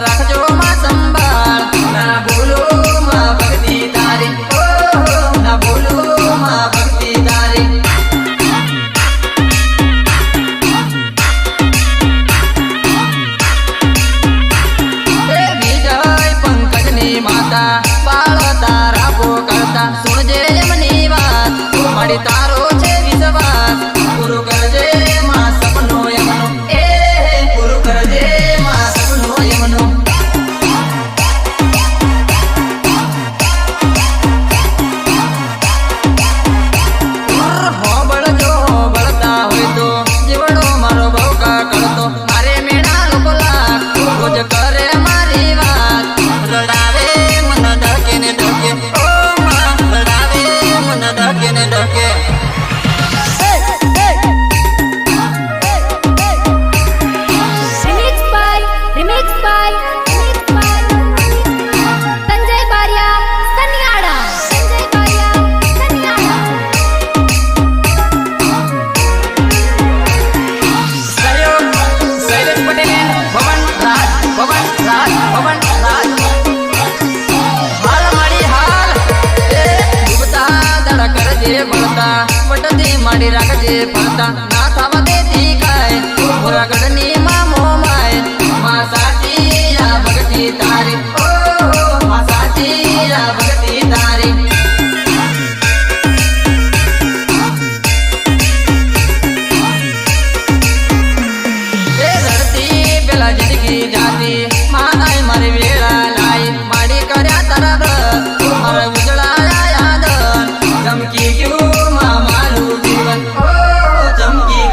રાખજો માં સંભાળ ના ભૂલો માં ભક્તિ તારી ના ભૂલો માં ભક્તિ તારી વિજય પંકજની માતા બાળ તારા પોકળતા સુણજે એમની વાત મારી તારો છે વિશ્વાસ પૂરું કરજે માં સપનો એમનો પૂરું કરજે માં સપનો એમનો હોબળજો હોબળતા હોય તો જીવડો મારો બહુ કરતો મારે મેળા લોકો લાખ રોજ કરે મારી વાત રડાવે મન ડકે ને ડકે ઓ માં રડાવે મન ડકે ને ડકે Remix by Sanjay Barya Sanyada Shailesh Patel ભવન રાજ હાલ મારી હાલ ડૂબતા દડા કરજે બળતા વટતી માડી રાખજે ફરતા ના થવા દેતી કાય મોરાગઢની માં મોમાય માં સાચી આ ભક્તિ તારી માં સાચી આ ભક્તિ તારી જિંદગી જાતી માનાય મારી વેળા લાઈ માડી કર્યા તારા વ્રત મારા ઉજળાયા યાદ ચમકી ગયું માં મારું જીવન ચમકી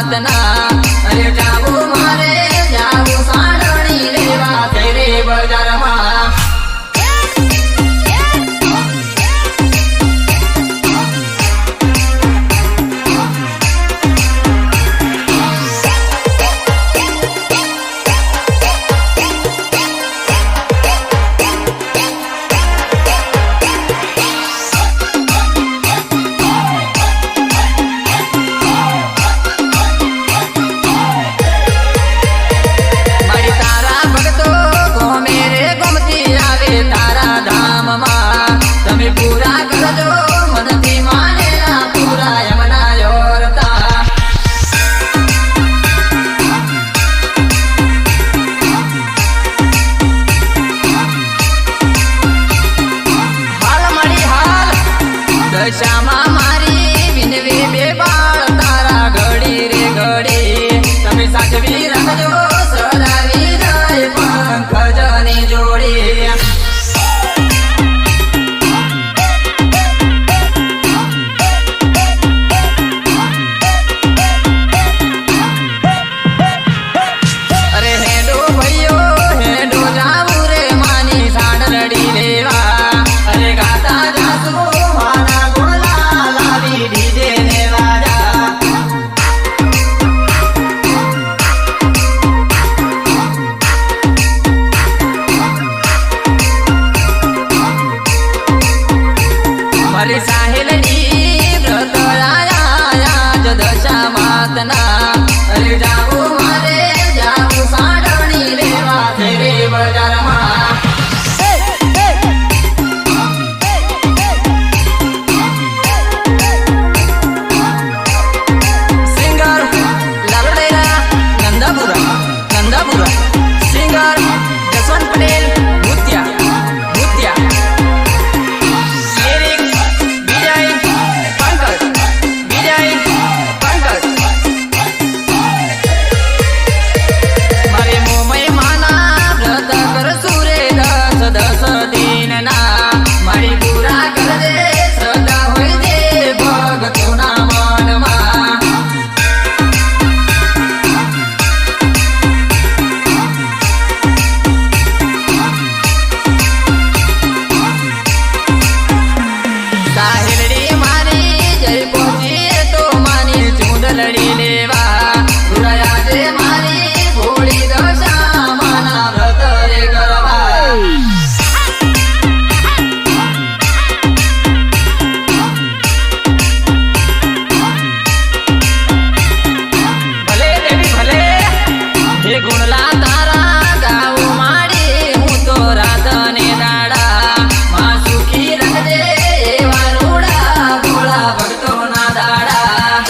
માતના અરે જાવું મારે જાવું સાંડણી લેવા તેરે બજારમાં તમે પૂરા કરજો મનથી માનેલા પૂરા યમના યોરતા હાલ મળી હાલ દશામાં મારી વિનવી બે બાળ તારા ઘડી રે ઘડી તમે સાચવી રાખજો સદાવી જાય પંકજની જોડી મારી સાહેલની વ્રત આયા જ દશા માતના અરે જાવું મારે જાવું સાંડણી લેવા તેરે બજારમાં સિંગર લાલડેરા નંદાપુરા સિંગર જસવંત પટેલ ભૂતિયા મારી પૂરા કરજે શ્રદ્ધા હોય જે ભગતોના મનમાં સાહેલડી મારી જય પહોંચીએ તો માની ચૂંદલડી લેવા ગુરાયા છે મારી ભોળી દશા માના વ્રત રે કરવા ગુણલા તારા ગાઉ માડી હું તો રાતને દાડા માં સુખી રાખજે એવા રૂડા ભોળા ભક્તોના દાડા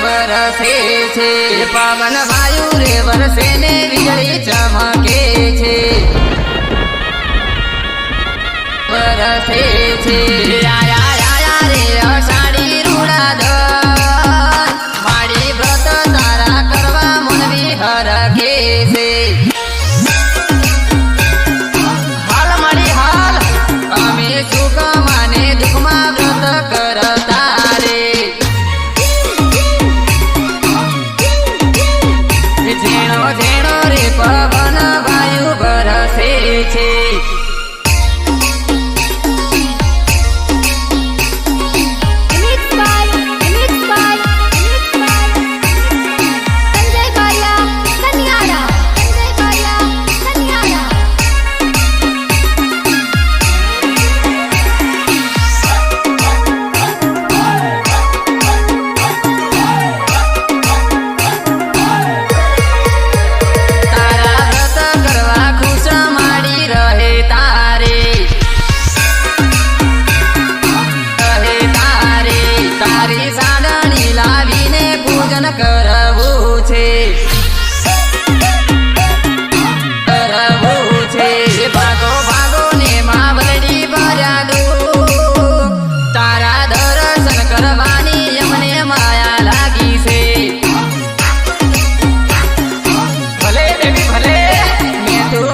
વરસે છે પવન વાયુ રે વરસે ને વીજળી ચમકે છે વરસે છે આયા આયા રે અષાઢી રૂડા મારી વ્રત તારા કરવા મનવી હરખે છે હાલ મારી હાલ અમે સુખમાં ને દુઃખમાં વ્રત કરતા રે ઝેણો ઝેણો રે પવન વાયુ વરસે છે સંજય બારિયા કન્યાડા તારા વ્રત કરવા ખુશ માડી રહે તારે તારી સાંડણી લાવીને પૂજન કરવું છે ભાગો ભાગો ને માવલડી ભર્યા દુઃખ તારા દર્શન કરવાની અમને માયા લાગી છે ભલે દેવી ભલે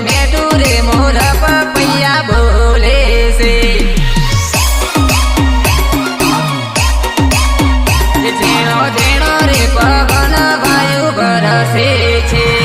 મેં રે મોર પપૈયા બોલે છે ઝેણો ઝેણો રે પવન વાયુ વરસે છે